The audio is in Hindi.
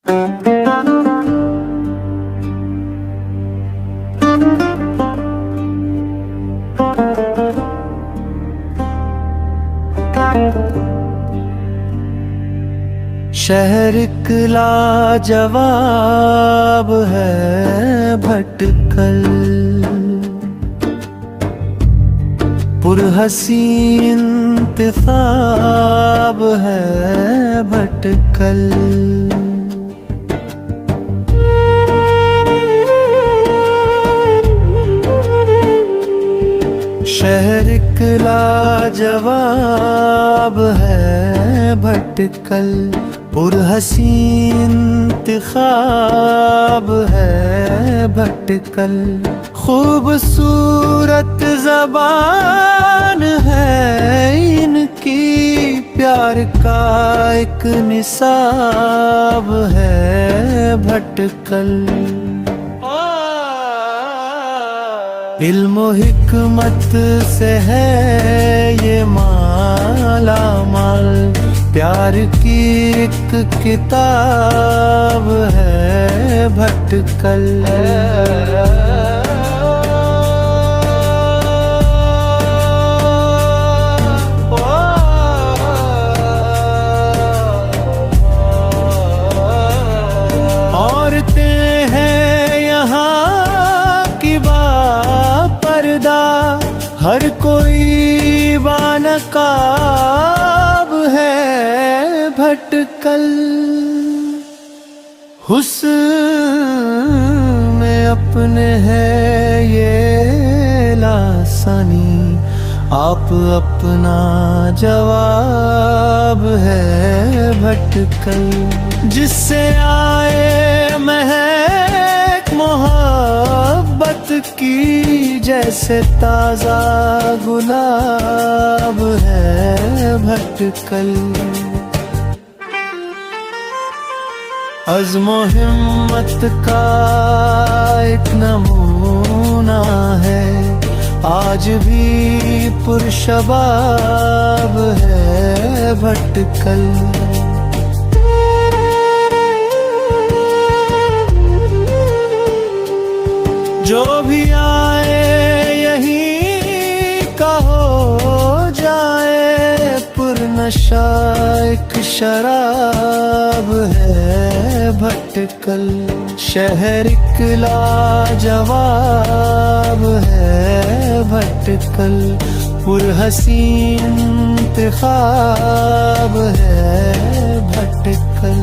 शहर एक लाजवाब है भटकल, पुरहसी इंतखाब है भटकल। शहर एक लाजवाब है भटकल, पुरहसी इंतखाब है भटकल। खूबसूरत ज़बान है इनकी, प्यार का एक निसाब है भटकल। इल्म हिकमत से है ये माला माल, प्यार की एक किताब है भटकल। औरतें हैं यहाँ की बापर्दा, हर कोई बानकाब है भटकल। हुस्न में अपने है ये लासानी, आप अपना जवाब है भटकल। जिससे आए महक मोहब्बत की, जैसे ताजा गुलाब है भटकल। अज़्म हिम्मत का एक नमूना है, आज भी पुरशबाब है भटकल। जो भी आए यहीं का हो जाए, पुरनशा एक शराब है भटकल। शहर एक लाजवाब है भटकल, पुरहसी इंतखाब है भटकल।